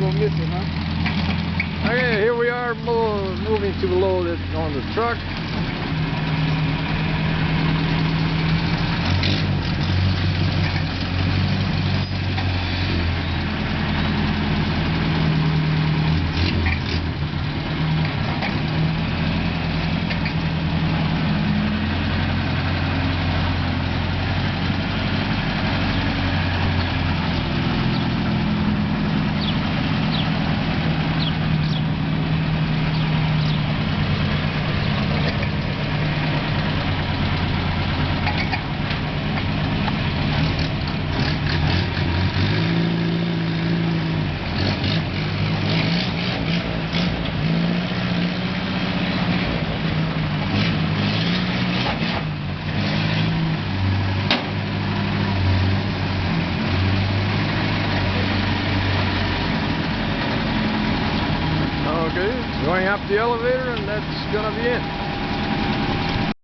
gonna miss it, huh? Okay, here we are moving to load it on the truck. Okay, it's going up the elevator, and that's gonna be it.